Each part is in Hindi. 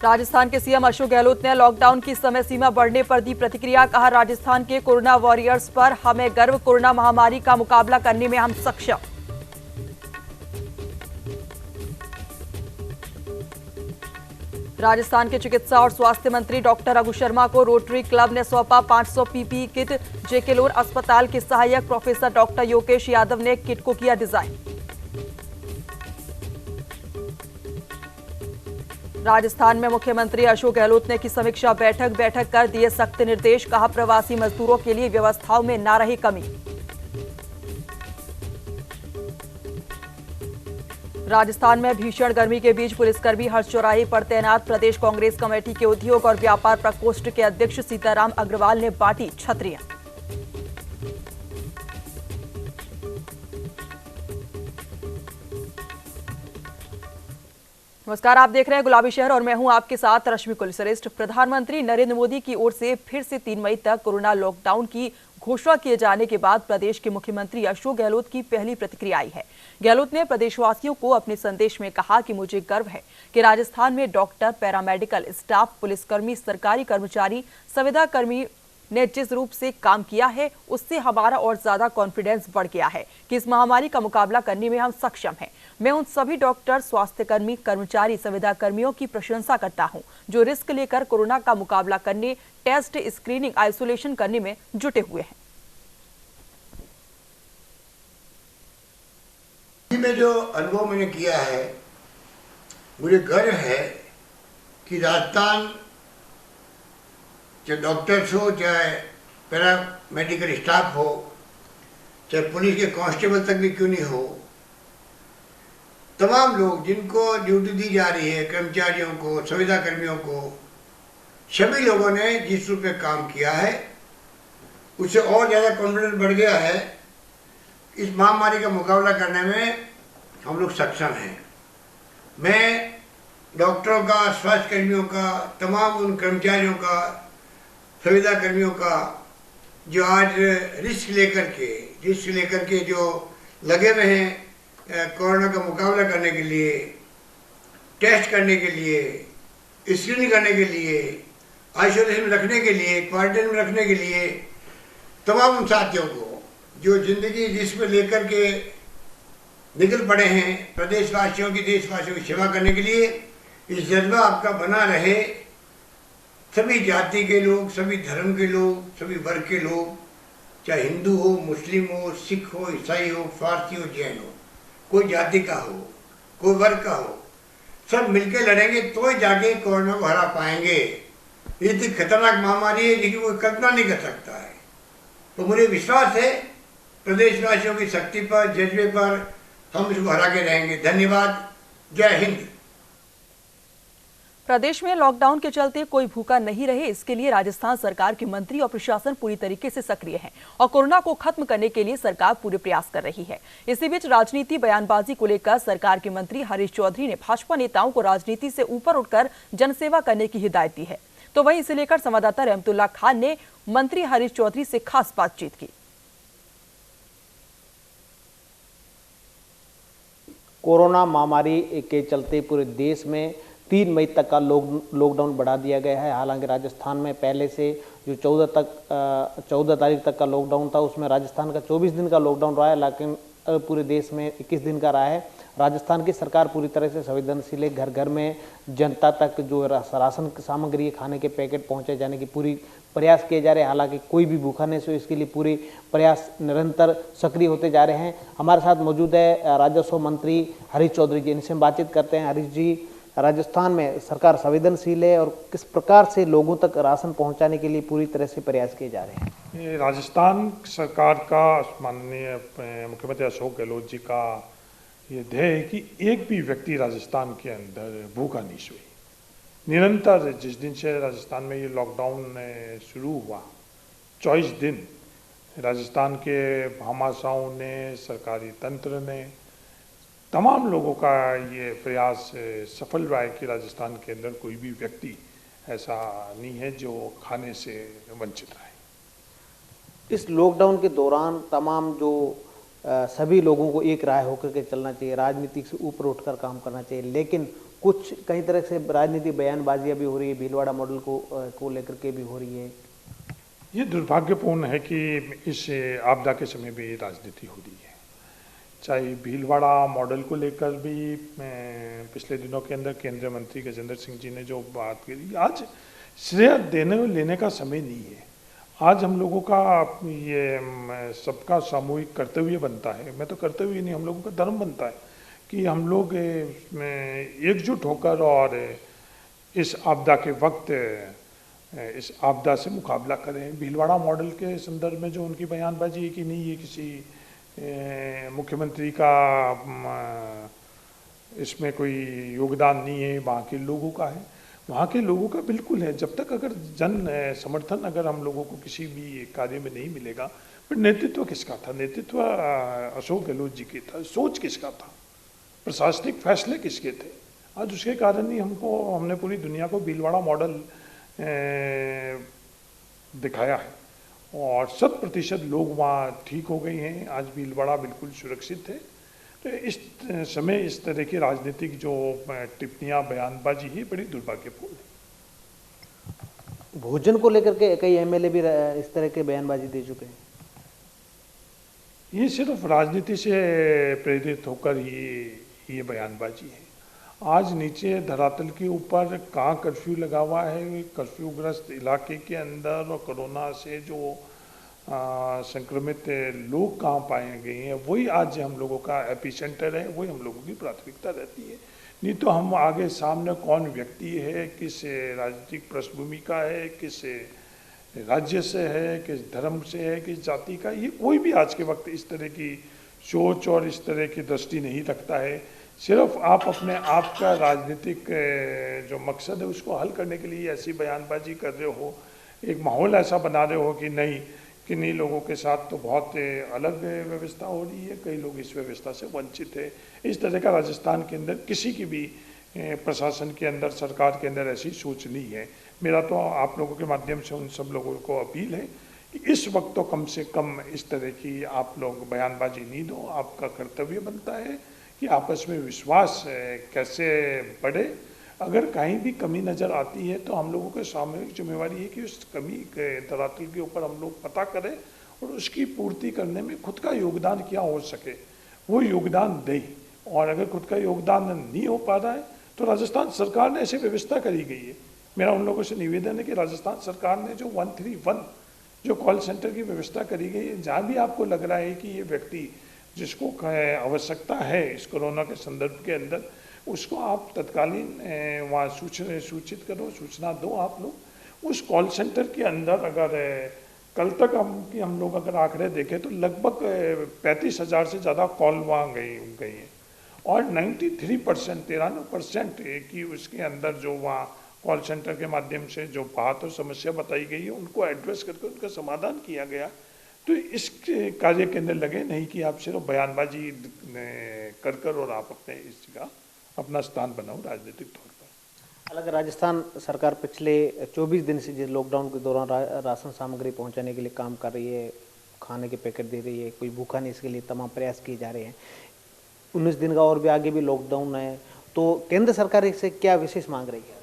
राजस्थान के सीएम अशोक गहलोत ने लॉकडाउन की समय सीमा बढ़ने पर दी प्रतिक्रिया। कहा, राजस्थान के कोरोना वॉरियर्स पर हमें गर्व, कोरोना महामारी का मुकाबला करने में हम सक्षम। राजस्थान के चिकित्सा और स्वास्थ्य मंत्री डॉक्टर रघु शर्मा को रोटरी क्लब ने सौंपा 500 पीपीई किट। जेके लोन अस्पताल के सहायक प्रोफेसर डॉक्टर योगेश यादव ने किट को किया डिजाइन। राजस्थान में मुख्यमंत्री अशोक गहलोत ने की समीक्षा बैठक कर दिए सख्त निर्देश। कहा, प्रवासी मजदूरों के लिए व्यवस्थाओं में ना रही कमी। राजस्थान में भीषण गर्मी के बीच पुलिसकर्मी हर चौराहे पर तैनात। प्रदेश कांग्रेस कमेटी के उद्योग और व्यापार प्रकोष्ठ के अध्यक्ष सीताराम अग्रवाल ने बांटी छतरियां। नमस्कार, आप देख रहे हैं गुलाबी शहर और मैं हूं आपके साथ रश्मि कुलश्रेष्ठ। प्रधानमंत्री नरेंद्र मोदी की ओर से फिर से 3 मई तक कोरोना लॉकडाउन की घोषणा किए जाने के बाद प्रदेश के मुख्यमंत्री अशोक गहलोत की पहली प्रतिक्रिया आई है। गहलोत ने प्रदेशवासियों को अपने संदेश में कहा कि मुझे गर्व है कि राजस्थान में डॉक्टर, पैरामेडिकल स्टाफ, पुलिसकर्मी, सरकारी कर्मचारी, संविदा कर्मी ने जिस रूप से काम किया है उससे हमारा और ज्यादा कॉन्फिडेंस बढ़ गया है कि इस महामारी का मुकाबला करने में हम सक्षम हैं। मैं उन सभी डॉक्टर, स्वास्थ्यकर्मी, कर्मचारी, संविदा कर्मियों की प्रशंसा करता हूं जो रिस्क लेकर कोरोना का मुकाबला करने, टेस्ट, स्क्रीनिंग, आइसोलेशन करने में जुटे हुए हैं। में जो अनुभव मैंने किया है, मुझे गर्व है कि राजस्थान, चाहे डॉक्टर्स हो, चाहे पैरा मेडिकल स्टाफ हो, चाहे पुलिस के कांस्टेबल तक भी क्यों नहीं हो, तमाम लोग जिनको ड्यूटी दी जा रही है, कर्मचारियों को, संविदा कर्मियों को, सभी लोगों ने जिस रूप में काम किया है उससे और ज़्यादा कॉन्फिडेंस बढ़ गया है। इस महामारी का मुकाबला करने में हम लोग सक्षम हैं। मैं डॉक्टरों का, स्वास्थ्य कर्मियों का, तमाम उन कर्मचारियों का, संविदा कर्मियों का जो आज रिस्क लेकर के जो लगे हुए हैं कोरोना का मुकाबला करने के लिए, टेस्ट करने के लिए, स्क्रीनिंग करने के लिए, आइसोलेशन में रखने के लिए, क्वारंटाइन में रखने के लिए, तमाम उन साथियों को जो जिंदगी रिस्क में लेकर के निकल पड़े हैं प्रदेशवासियों की, देशवासियों की सेवा करने के लिए, इस जज्बा आपका बना रहे। सभी जाति के लोग, सभी धर्म के लोग, सभी वर्ग के लोग, चाहे हिंदू हो, मुस्लिम हो, सिख हो, ईसाई हो, फारसी हो, जैन हो, कोई जाति का हो, कोई वर्ग का हो, सब मिलकर लड़ेंगे तो ही जाके कोरोना को हरा पाएंगे। ये इतनी खतरनाक महामारी है जिसकी कोई कल्पना नहीं कर सकता है। तो मुझे विश्वास है प्रदेशवासियों की शक्ति पर, जज्बे पर हम इसको हरा के रहेंगे। धन्यवाद। जय हिंद। प्रदेश में लॉकडाउन के चलते कोई भूखा नहीं रहे, इसके लिए राजस्थान सरकार के मंत्री और प्रशासन पूरी तरीके से सक्रिय है और कोरोना को खत्म करने के लिए सरकार पूरे प्रयास कर रही है। इसी बीच राजनीति बयानबाजी को लेकर सरकार के मंत्री हरीश चौधरी ने भाजपा नेताओं को राजनीति से ऊपर उठकर जनसेवा करने की हिदायत दी है। तो वहीं इसे लेकर संवाददाता रहमतुल्लाह खान ने मंत्री हरीश चौधरी से खास बातचीत की। कोरोना महामारी के चलते पूरे देश में 3 मई तक का लॉकडाउन बढ़ा दिया गया है। हालांकि राजस्थान में पहले से जो 14 तारीख तक का लॉकडाउन था उसमें राजस्थान का 24 दिन का लॉकडाउन रहा है, लेकिन पूरे देश में 21 दिन का रहा है। राजस्थान की सरकार पूरी तरह से संवेदनशील है। घर घर में जनता तक जो राशन सामग्री, खाने के पैकेट पहुंचाए जाने की पूरी प्रयास किए जा रहे हैं। हालांकि कोई भी भूखा नहीं सो, इसके लिए पूरे प्रयास निरंतर सक्रिय होते जा रहे हैं। हमारे साथ मौजूद है राजस्व मंत्री हरीश चौधरी जी, इनसे हम बातचीत करते हैं। हरीश जी, राजस्थान में सरकार संवेदनशील है और किस प्रकार से लोगों तक राशन पहुंचाने के लिए पूरी तरह से प्रयास किए जा रहे हैं? ये राजस्थान सरकार का, माननीय मुख्यमंत्री अशोक गहलोत जी का ये ध्येय है कि एक भी व्यक्ति राजस्थान के अंदर भूखा नहीं सोए। निरंतर जिस दिन से राजस्थान में ये लॉकडाउन शुरू हुआ, 24 दिन राजस्थान के भामाशाहों ने, सरकारी तंत्र ने, तमाम लोगों का ये प्रयास सफल रहा है कि राजस्थान के अंदर कोई भी व्यक्ति ऐसा नहीं है जो खाने से वंचित रहे। इस लॉकडाउन के दौरान तमाम जो सभी लोगों को एक राय होकर के चलना चाहिए, राजनीति से ऊपर उठकर काम करना चाहिए, लेकिन कुछ कई तरह से राजनीतिक बयानबाजियां भी हो रही है, भीलवाड़ा मॉडल को लेकर के भी हो रही है। ये दुर्भाग्यपूर्ण है कि इस आपदा के समय भी राजनीति हो रही है। चाहे भीलवाड़ा मॉडल को लेकर भी पिछले दिनों के अंदर केंद्रीय मंत्री गजेंद्र सिंह जी ने जो बात करी, आज श्रेय देने और लेने का समय नहीं है। आज हम लोगों का ये सबका सामूहिक कर्तव्य बनता है, मैं तो कर्तव्य नहीं, हम लोगों का धर्म बनता है कि हम लोग एकजुट होकर और इस आपदा के वक्त इस आपदा से मुकाबला करें। भीलवाड़ा मॉडल के संदर्भ में जो उनकी बयानबाजी है कि नहीं ये किसी मुख्यमंत्री का इसमें कोई योगदान नहीं है, वहाँ के लोगों का है, वहाँ के लोगों का बिल्कुल है। जब तक अगर जन समर्थन अगर हम लोगों को किसी भी कार्य में नहीं मिलेगा, फिर नेतृत्व किसका था? नेतृत्व अशोक गहलोत जी की था। सोच किसका था? प्रशासनिक फैसले किसके थे? आज उसके कारण ही हमने पूरी दुनिया को भीलवाड़ा मॉडल दिखाया है और 100% लोग वहाँ ठीक हो गए हैं। आज भीलवाड़ा बिल्कुल सुरक्षित है। तो इस समय इस तरह की राजनीतिक जो टिप्पणियाँ बयानबाजी है बड़ी दुर्भाग्यपूर्ण है। भोजन को लेकर के कई एमएलए भी इस तरह के बयानबाजी दे चुके हैं। ये सिर्फ राजनीति से प्रेरित होकर ये बयानबाजी है। आज नीचे धरातल के ऊपर कहाँ कर्फ्यू लगा हुआ है, कर्फ्यूग्रस्त इलाके के अंदर और कोरोना से जो संक्रमित लोग कहाँ पाए गए हैं, वही आज हम लोगों का एपिसेंटर है, वही हम लोगों की प्राथमिकता रहती है। नहीं तो हम आगे सामने कौन व्यक्ति है, किस राजनीतिक पृष्ठभूमि का है, किस राज्य से है, किस धर्म से है, किस जाति का, ये कोई भी आज के वक्त इस तरह की सोच और इस तरह की दृष्टि नहीं रखता है। सिर्फ आप अपने आप का राजनीतिक जो मकसद है उसको हल करने के लिए ऐसी बयानबाजी कर रहे हो, एक माहौल ऐसा बना रहे हो कि नहीं किन्हीं लोगों के साथ तो बहुत अलग व्यवस्था हो रही है, कई लोग इस व्यवस्था से वंचित है। इस तरह का राजस्थान के अंदर किसी की भी प्रशासन के अंदर, सरकार के अंदर ऐसी सोच नहीं है। मेरा तो आप लोगों के माध्यम से उन सब लोगों को अपील है कि इस वक्त तो कम से कम इस तरह की आप लोग बयानबाजी नहीं दो। आपका कर्तव्य बनता है कि आपस में विश्वास कैसे बढ़े। अगर कहीं भी कमी नज़र आती है तो हम लोगों की सामूहिक जिम्मेवारी है कि उस कमी के धरातल के ऊपर हम लोग पता करें और उसकी पूर्ति करने में खुद का योगदान क्या हो सके वो योगदान दें। और अगर खुद का योगदान नहीं हो पा रहा है तो राजस्थान सरकार ने ऐसी व्यवस्था करी गई है। मेरा उन लोगों से निवेदन है कि राजस्थान सरकार ने जो 131 जो कॉल सेंटर की व्यवस्था करी गई है, जहाँ भी आपको लग रहा है कि ये व्यक्ति जिसको आवश्यकता है इस कोरोना के संदर्भ के अंदर, उसको आप तत्कालीन वहाँ सूचित करो, सूचना दो। आप लोग उस कॉल सेंटर के अंदर अगर कल तक हम लोग अगर आंकड़े देखें तो लगभग 35,000 से ज़्यादा कॉल वहाँ गई हैं और 93% की उसके अंदर जो वहाँ कॉल सेंटर के माध्यम से जो बात और समस्या बताई गई है उनको एड्रेस करके उनका समाधान किया गया। तो इस कार्य के अंदर लगे नहीं कि आप सिर्फ बयानबाजी कर और आप अपने इसका अपना स्थान बनाओ राजनीतिक तौर पर। अलग राजस्थान सरकार पिछले 24 दिन से जिस लॉकडाउन के दौरान राशन सामग्री पहुंचाने के लिए काम कर रही है, खाने के पैकेट दे रही है, कोई भूखा नहीं, इसके लिए तमाम प्रयास किए जा रहे हैं। 19 दिन का और भी आगे भी लॉकडाउन है, तो केंद्र सरकार इससे क्या विशेष मांग रही है?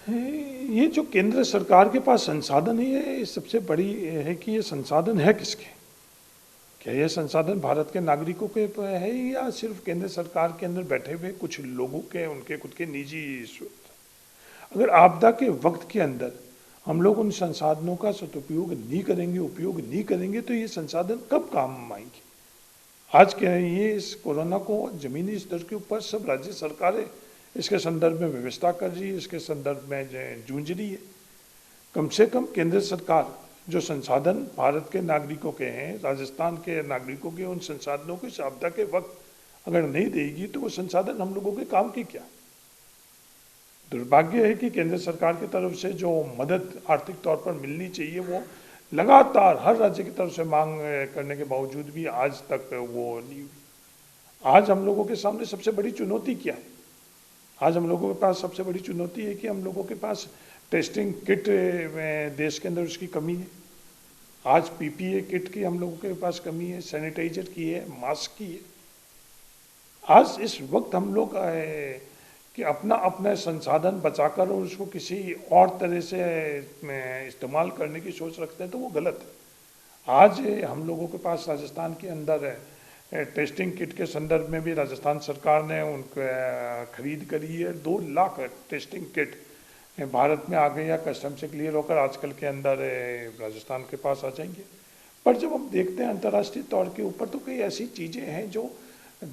ये जो केंद्र सरकार के पास संसाधन है, सबसे बड़ी है कि ये संसाधन है किसके? क्या ये संसाधन भारत के नागरिकों के है या सिर्फ केंद्र सरकार के अंदर बैठे हुए कुछ लोगों के, उनके खुद के निजी? अगर आपदा के वक्त के अंदर हम लोग उन संसाधनों का सदुपयोग नहीं करेंगे, उपयोग नहीं करेंगे, तो ये संसाधन कब काम आएंगे? आज क्या है, ये इस कोरोना को जमीनी स्तर के ऊपर सब राज्य सरकारें इसके संदर्भ में व्यवस्था कर रही है, इसके संदर्भ में जूझ रही है। कम से कम केंद्र सरकार जो संसाधन भारत के नागरिकों के हैं, राजस्थान के नागरिकों के, उन संसाधनों को इस आपदा के वक्त अगर नहीं देगी तो वो संसाधन हम लोगों के काम की क्या? दुर्भाग्य है कि केंद्र सरकार की तरफ से जो मदद आर्थिक तौर पर मिलनी चाहिए वो लगातार हर राज्य की तरफ से मांग करने के बावजूद भी आज तक वो नहीं हुई। आज हम लोगों के सामने सबसे बड़ी चुनौती क्या है? आज हम लोगों के पास सबसे बड़ी चुनौती है कि हम लोगों के पास टेस्टिंग किट देश के अंदर उसकी कमी है। आज पीपीए किट की हम लोगों के पास कमी है, सैनिटाइजर की है, मास्क की है। आज इस वक्त हम लोग कि अपना अपने संसाधन बचाकर और उसको किसी और तरह से इस्तेमाल करने की सोच रखते हैं तो वो गलत है। आज हम लोगों के पास राजस्थान के अंदर टेस्टिंग किट के संदर्भ में भी राजस्थान सरकार ने उनके खरीद करी है। 2 लाख टेस्टिंग किट भारत में आ गई या कस्टम से क्लियर होकर आजकल के अंदर राजस्थान के पास आ जाएंगे। पर जब हम देखते हैं अंतर्राष्ट्रीय तौर के ऊपर तो कई ऐसी चीज़ें हैं जो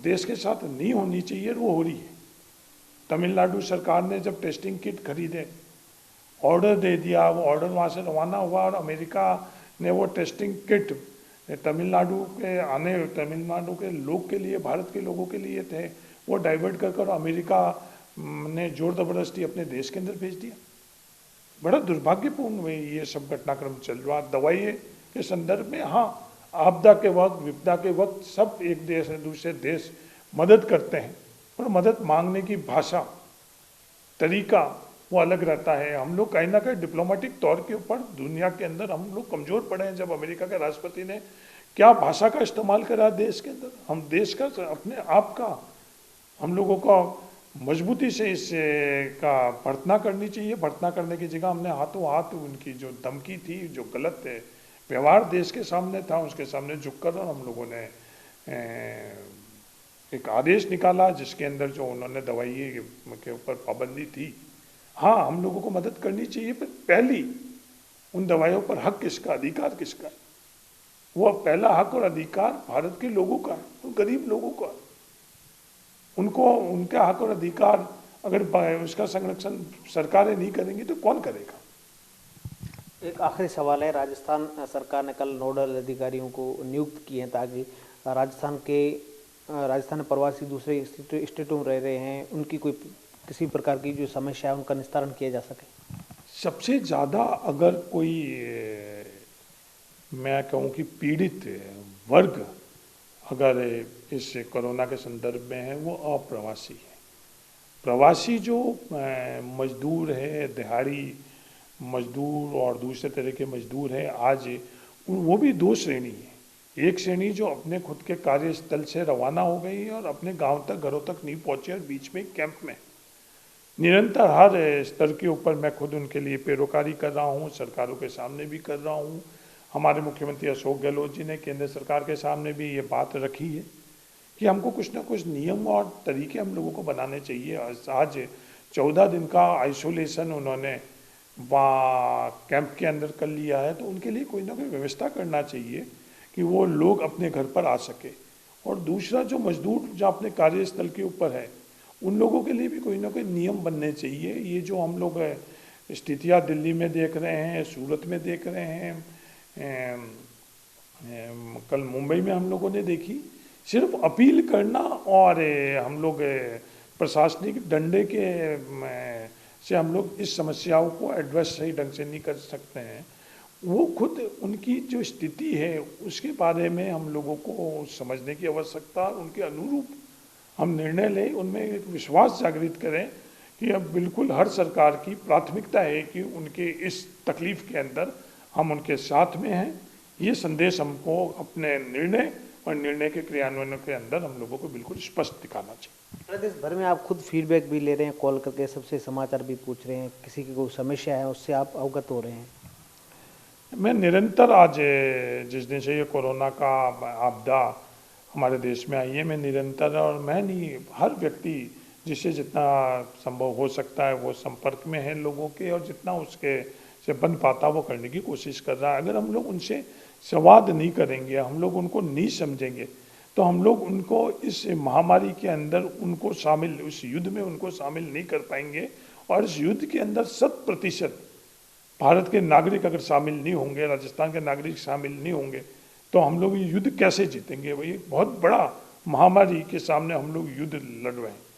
देश के साथ नहीं होनी चाहिए, वो हो रही है। तमिलनाडु सरकार ने जब टेस्टिंग किट खरीदे, ऑर्डर दे दिया, वो ऑर्डर वहाँ से रवाना हुआ और अमेरिका ने वो टेस्टिंग किट तमिलनाडु के लोग के लिए, भारत के लोगों के लिए थे, वो डाइवर्ट कर अमेरिका ने जोर ज़बरदस्ती अपने देश के अंदर भेज दिया। बड़ा दुर्भाग्यपूर्ण ये सब घटनाक्रम चल रहा। दवाई के संदर्भ में हाँ, आपदा के वक्त, विपदा के वक्त सब एक देश से दूसरे देश मदद करते हैं, पर मदद मांगने की भाषा, तरीका वो अलग रहता है। हम लोग कहीं ना कहीं डिप्लोमेटिक तौर के ऊपर दुनिया के अंदर हम लोग कमज़ोर पड़े हैं। जब अमेरिका के राष्ट्रपति ने क्या भाषा का इस्तेमाल करा देश के अंदर, हम देश का अपने आप का हम लोगों का मजबूती से इस का भर्त्सना करनी चाहिए। भर्त्सना करने की जगह हमने हाथों हाथ उनकी जो धमकी थी, जो गलत व्यवहार देश के सामने था, उसके सामने झुककर और हम लोगों ने एक आदेश निकाला जिसके अंदर जो उन्होंने दवाई के ऊपर पाबंदी थी। हाँ, हम लोगों को मदद करनी चाहिए, पर पहली उन दवाइयों पर हक किसका, अधिकार किसका है? वो पहला हक और अधिकार भारत के लोगों का है, तो गरीब लोगों का। उनको उनका हक और अधिकार अगर उसका संरक्षण सरकारें नहीं करेंगी तो कौन करेगा? एक आखिरी सवाल है, राजस्थान सरकार ने कल नोडल अधिकारियों को नियुक्त किए हैं ताकि राजस्थान में प्रवासी दूसरे स्टेटों में रह रहे हैं, उनकी कोई किसी प्रकार की जो समस्या है उनका निस्तारण किया जा सके। सबसे ज़्यादा अगर कोई मैं कहूँ कि पीड़ित वर्ग अगर इस कोरोना के संदर्भ में है वो अप्रवासी है। प्रवासी जो मजदूर है, दिहाड़ी मजदूर और दूसरे तरह के मजदूर हैं, आज वो भी 2 श्रेणी है। एक श्रेणी जो अपने खुद के कार्यस्थल से रवाना हो गई और अपने गांव तक, घरों तक नहीं पहुंचे और बीच में कैंप में निरंतर हर स्तर के ऊपर मैं खुद उनके लिए पैरोकारी कर रहा हूं, सरकारों के सामने भी कर रहा हूं। हमारे मुख्यमंत्री अशोक गहलोत जी ने केंद्र सरकार के सामने भी ये बात रखी है कि हमको कुछ ना कुछ नियम और तरीके हम लोगों को बनाने चाहिए। आज 14 दिन का आइसोलेशन उन्होंने वहाँ कैंप के अंदर कर लिया है, तो उनके लिए कोई ना कोई व्यवस्था करना चाहिए कि वो लोग अपने घर पर आ सके। और दूसरा जो मजदूर जो अपने कार्यस्थल के ऊपर है, उन लोगों के लिए भी कोई ना कोई नियम बनने चाहिए। ये जो हम लोग स्थितियाँ दिल्ली में देख रहे हैं, सूरत में देख रहे हैं, कल मुंबई में हम लोगों ने देखी, सिर्फ अपील करना और हम लोग प्रशासनिक डंडे के से हम लोग इस समस्याओं को एड्रेस सही ढंग से नहीं कर सकते हैं। वो खुद उनकी जो स्थिति है उसके बारे में हम लोगों को समझने की आवश्यकता, उनके अनुरूप हम निर्णय लें, उनमें एक विश्वास जागृत करें कि अब बिल्कुल हर सरकार की प्राथमिकता है कि उनके इस तकलीफ के अंदर हम उनके साथ में हैं। ये संदेश हमको अपने निर्णय और निर्णय के क्रियान्वयन के अंदर हम लोगों को बिल्कुल स्पष्ट दिखाना चाहिए। प्रदेश भर में आप खुद फीडबैक भी ले रहे हैं, कॉल करके सबसे समाचार भी पूछ रहे हैं, किसी की कोई समस्या है उससे आप अवगत हो रहे हैं? मैं निरंतर आज जिस दिन से ये कोरोना का आपदा हमारे देश में आई है, मैं निरंतर, और मैं नहीं, हर व्यक्ति जिससे जितना संभव हो सकता है वो संपर्क में है लोगों के, और जितना उसके से बन पाता वो करने की कोशिश कर रहा है। अगर हम लोग उनसे संवाद नहीं करेंगे, हम लोग उनको नहीं समझेंगे, तो हम लोग उनको इस महामारी के अंदर उनको शामिल, उस युद्ध में उनको शामिल नहीं कर पाएंगे। और इस युद्ध के अंदर 100% भारत के नागरिक अगर शामिल नहीं होंगे, राजस्थान के नागरिक शामिल नहीं होंगे, तो हम लोग ये युद्ध कैसे जीतेंगे? वही बहुत बड़ा महामारी के सामने हम लोग युद्ध लड़ रहे हैं।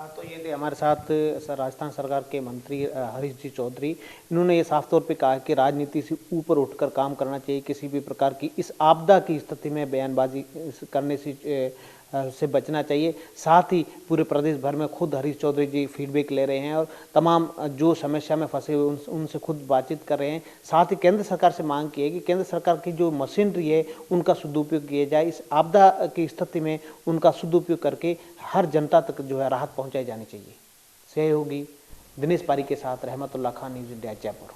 तो ये थे हमारे साथ सर राजस्थान सरकार के मंत्री हरीश जी चौधरी। इन्होंने ये साफ तौर पे कहा कि राजनीति से ऊपर उठकर काम करना चाहिए, किसी भी प्रकार की इस आपदा की स्थिति में बयानबाजी करने से बचना चाहिए। साथ ही पूरे प्रदेश भर में खुद हरीश चौधरी जी फीडबैक ले रहे हैं और तमाम जो समस्या में फंसे हुए उनसे खुद बातचीत कर रहे हैं। साथ ही केंद्र सरकार से मांग की है कि केंद्र सरकार की जो मशीनरी है उनका सदुपयोग किया जाए, इस आपदा की स्थिति में उनका सदुपयोग करके हर जनता तक जो है राहत पहुंचाई जानी चाहिए। सहयोगी दिनेश पारी के साथ रहमतुल्लाह खान, न्यूज़ इंडिया, जयपुर।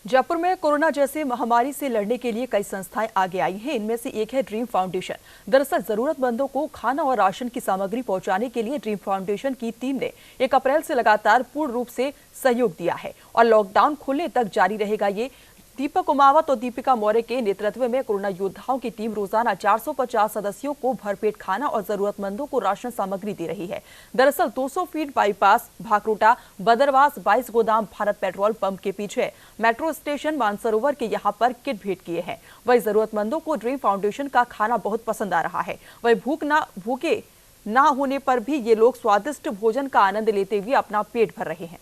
जयपुर में कोरोना जैसे महामारी से लड़ने के लिए कई संस्थाएं आगे आई हैं। इनमें से एक है ड्रीम फाउंडेशन। दरअसल जरूरतमंदों को खाना और राशन की सामग्री पहुंचाने के लिए ड्रीम फाउंडेशन की टीम ने 1 अप्रैल से लगातार पूर्ण रूप से सहयोग दिया है और लॉकडाउन खुलने तक जारी रहेगा। ये दीपक उमावत और दीपिका मौर्य के नेतृत्व में कोरोना योद्धाओं की टीम रोजाना 450 सदस्यों को भरपेट खाना और जरूरतमंदों को राशन सामग्री दे रही है। दरअसल 200 फीट बाईपास, भाकरोटा, बदरवास, 22 गोदाम, भारत पेट्रोल पंप के पीछे मेट्रो स्टेशन मानसरोवर के यहाँ पर किट भेंट किए हैं। वही जरूरतमंदों को ड्रीम फाउंडेशन का खाना बहुत पसंद आ रहा है। वही भूखे ना होने पर भी ये लोग स्वादिष्ट भोजन का आनंद लेते हुए अपना पेट भर रहे हैं।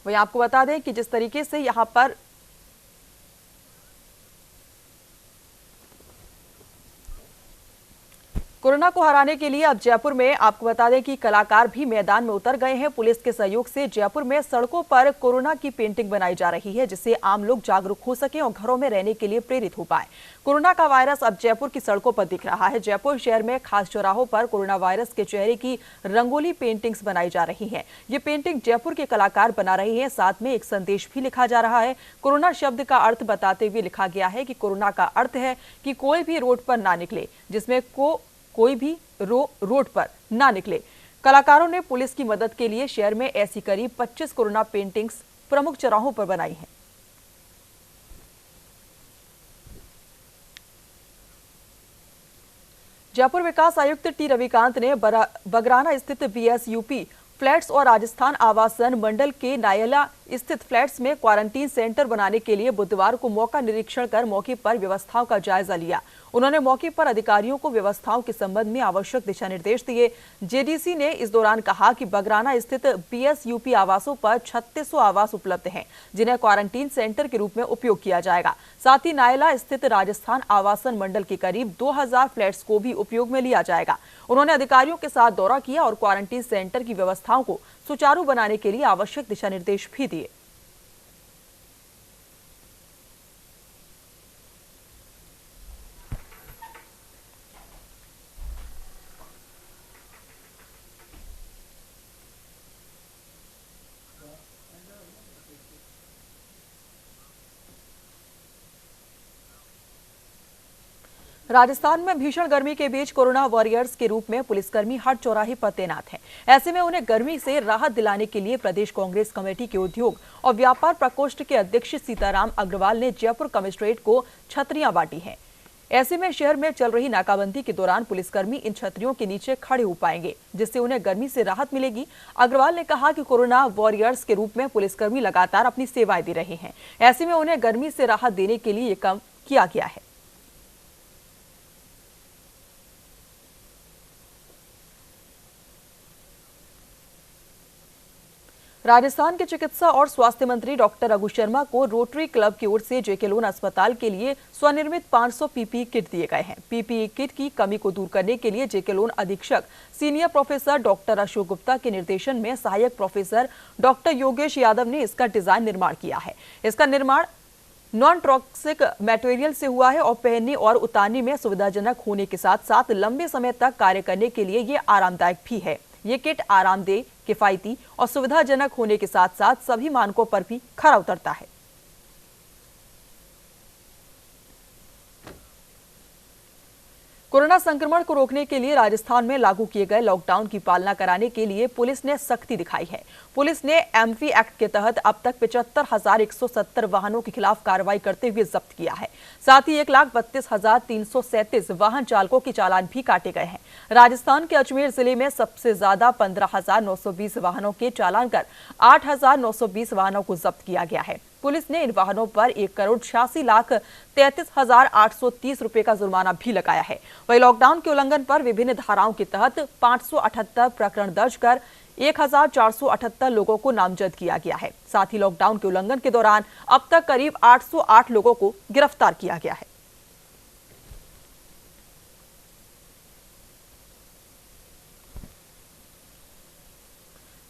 वहीं आपको बता दें कि जिस तरीके से यहां पर कोरोना को हराने के लिए अब जयपुर में आपको बता दें कि कलाकार भी मैदान में उतर गए हैं। पुलिस के सहयोग से जयपुर में सड़कों पर कोरोना की पेंटिंग बनाई जा रही है, जिससे आम लोग जागरूक हो सके और घरों में रहने के लिए प्रेरित हो पाए। कोरोना का वायरस अब जयपुर की सड़कों पर दिख रहा है। जयपुर शहर में खास चौराहों पर कोरोना वायरस के चेहरे की रंगोली पेंटिंग्स बनाई जा रही है। ये पेंटिंग जयपुर के कलाकार बना रहे हैं। साथ में एक संदेश भी लिखा जा रहा है। कोरोना शब्द का अर्थ बताते हुए लिखा गया है कि कोरोना का अर्थ है कि कोई भी रोड पर ना निकले, जिसमें कोई भी रोड पर ना निकले। कलाकारों ने पुलिस की मदद के लिए शहर में ऐसी करीब 25 कोरोना पेंटिंग्स प्रमुख चौराहों पर बनाई हैं। जयपुर विकास आयुक्त टी रविकांत ने बगराना स्थित बीएसयूपी फ्लैट्स और राजस्थान आवासन मंडल के नायला स्थित फ्लैट्स में क्वारंटीन सेंटर बनाने के लिए बुधवार को मौका निरीक्षण कर मौके पर व्यवस्थाओं का जायजा लिया। उन्होंने मौके पर अधिकारियों को व्यवस्थाओं के संबंध में आवश्यक दिशा निर्देश दिए। जेडीसी ने इस दौरान कहा कि बगराना स्थित बीएसयूपी आवासों पर 3600 आवास उपलब्ध हैं, जिन्हें क्वारंटीन सेंटर के रूप में उपयोग किया जाएगा। साथ ही नायला स्थित राजस्थान आवासन मंडल के करीब 2000 फ्लैट्स को भी उपयोग में लिया जाएगा। उन्होंने अधिकारियों के साथ दौरा किया और क्वारंटीन सेंटर की व्यवस्थाओं को सुचारू बनाने के लिए आवश्यक दिशा निर्देश भी दिए। राजस्थान में भीषण गर्मी के बीच कोरोना वॉरियर्स के रूप में पुलिसकर्मी हर चौराहे पर तैनात हैं। ऐसे में उन्हें गर्मी से राहत दिलाने के लिए प्रदेश कांग्रेस कमेटी के उद्योग और व्यापार प्रकोष्ठ के अध्यक्ष सीताराम अग्रवाल ने जयपुर कमिश्नरेट को छतरियां बांटी हैं। ऐसे में शहर में चल रही नाकाबंदी के दौरान पुलिसकर्मी इन छतरियों के नीचे खड़े हो पाएंगे, जिससे उन्हें गर्मी से राहत मिलेगी। अग्रवाल ने कहा कि कोरोना वॉरियर्स के रूप में पुलिसकर्मी लगातार अपनी सेवाएं दे रहे हैं। ऐसे में उन्हें गर्मी से राहत देने के लिए ये काम किया गया है। राजस्थान के चिकित्सा और स्वास्थ्य मंत्री डॉक्टर रघु शर्मा को रोटरी क्लब की ओर से जेके लोन अस्पताल के लिए स्वनिर्मित 500 पीपीई किट दिए गए हैं। पीपीई किट की कमी को दूर करने के लिए जेके लोन अधीक्षक senior professor doctor Ashok Gupta के निर्देशन में सहायक प्रोफेसर डॉक्टर योगेश यादव ने इसका डिजाइन निर्माण किया है। इसका निर्माण नॉन टॉक्सिक मटेरियल से हुआ है और पहनने और उतारने में सुविधाजनक होने के साथ साथ लंबे समय तक कार्य करने के लिए ये आरामदायक भी है। ये किट आरामदेह, किफायती और सुविधाजनक होने के साथ साथ सभी मानकों पर भी खरा उतरता है। कोरोना संक्रमण को रोकने के लिए राजस्थान में लागू किए गए लॉकडाउन की पालना कराने के लिए पुलिस ने सख्ती दिखाई है। पुलिस ने एमवी एक्ट के तहत अब तक 75,170 वाहनों के खिलाफ कार्रवाई करते हुए जब्त किया है। साथ ही 1,32,337 वाहन चालकों के चालान भी काटे गए हैं। राजस्थान के अजमेर जिले में सबसे ज्यादा 15,920 वाहनों के चालान कर 8,920 वाहनों को जब्त किया गया है। पुलिस ने इन वाहनों पर 1,86,33,830 रुपए का जुर्माना भी लगाया है। वहीं लॉकडाउन के उल्लंघन पर विभिन्न धाराओं के तहत 578 प्रकरण दर्ज कर 1,478 लोगों को नामजद किया गया है। साथ ही लॉकडाउन के उल्लंघन के दौरान अब तक करीब 808 लोगों को गिरफ्तार किया गया है।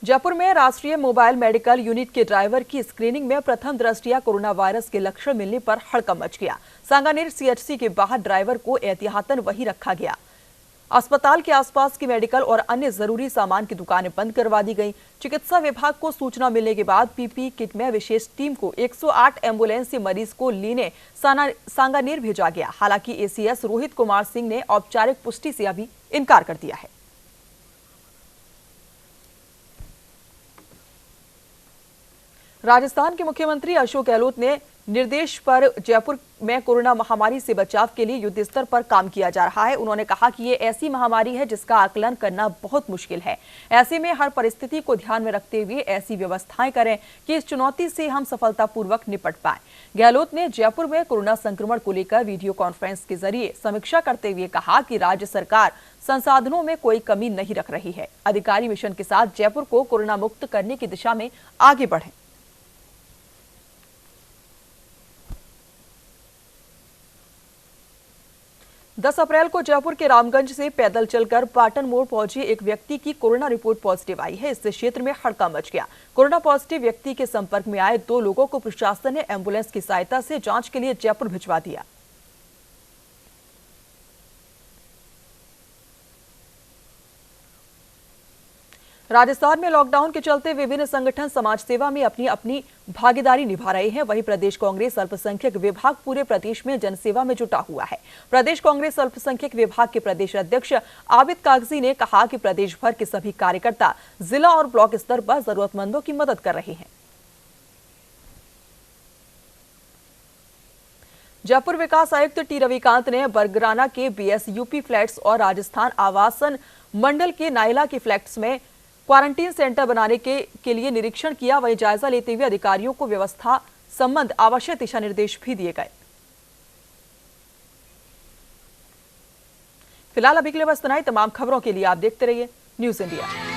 जयपुर में राष्ट्रीय मोबाइल मेडिकल यूनिट के ड्राइवर की स्क्रीनिंग में प्रथम दृष्टया कोरोना वायरस के लक्षण मिलने पर हड़कंप मच गया। सांगानेर सीएचसी के बाहर ड्राइवर को एहतियातन वहीं रखा गया। अस्पताल के आसपास की मेडिकल और अन्य जरूरी सामान की दुकानें बंद करवा दी गई। चिकित्सा विभाग को सूचना मिलने के बाद पीपीई किट में विशेष टीम को 108 एम्बुलेंस से मरीज को लेने सांगानेर भेजा गया। हालांकि एसीएस रोहित कुमार सिंह ने औपचारिक पुष्टि से अभी इनकार कर दिया है। राजस्थान के मुख्यमंत्री अशोक गहलोत ने निर्देश पर जयपुर में कोरोना महामारी से बचाव के लिए युद्ध स्तर पर काम किया जा रहा है। उन्होंने कहा कि ये ऐसी महामारी है जिसका आकलन करना बहुत मुश्किल है। ऐसे में हर परिस्थिति को ध्यान में रखते हुए ऐसी व्यवस्थाएं करें कि इस चुनौती से हम सफलतापूर्वक निपट पाए। गहलोत ने जयपुर में कोरोना संक्रमण को लेकर वीडियो कॉन्फ्रेंस के जरिए समीक्षा करते हुए कहा कि राज्य सरकार संसाधनों में कोई कमी नहीं रख रही है। अधिकारी मिशन के साथ जयपुर को कोरोना मुक्त करने की दिशा में आगे बढ़े। 10 अप्रैल को जयपुर के रामगंज से पैदल चलकर पाटन मोड़ पहुंचे एक व्यक्ति की कोरोना रिपोर्ट पॉजिटिव आई है। इससे क्षेत्र में हड़कंप मच गया। कोरोना पॉजिटिव व्यक्ति के संपर्क में आए 2 लोगों को प्रशासन ने एम्बुलेंस की सहायता से जांच के लिए जयपुर भिजवा दिया। राजस्थान में लॉकडाउन के चलते विभिन्न संगठन समाज सेवा में अपनी अपनी भागीदारी निभा रहे हैं। वहीं प्रदेश कांग्रेस अल्पसंख्यक विभाग पूरे प्रदेश में जनसेवा में जुटा हुआ है। प्रदेश कांग्रेस अल्पसंख्यक विभाग के प्रदेश अध्यक्ष आबिद कागजी ने कहा कि प्रदेश भर के सभी कार्यकर्ता जिला और ब्लॉक स्तर पर जरूरतमंदों की मदद कर रहे हैं। जयपुर विकास आयुक्त टी रविकांत ने बरगराना के बीएसयूपी फ्लैट्स और राजस्थान आवासन मंडल के नायला के फ्लैट्स में क्वारंटीन सेंटर बनाने के लिए निरीक्षण किया। वहीं जायजा लेते हुए अधिकारियों को व्यवस्था संबंध आवश्यक दिशा निर्देश भी दिए गए। फिलहाल अभी के लिए बस इतना ही। तमाम खबरों के लिए आप देखते रहिए न्यूज़ इंडिया।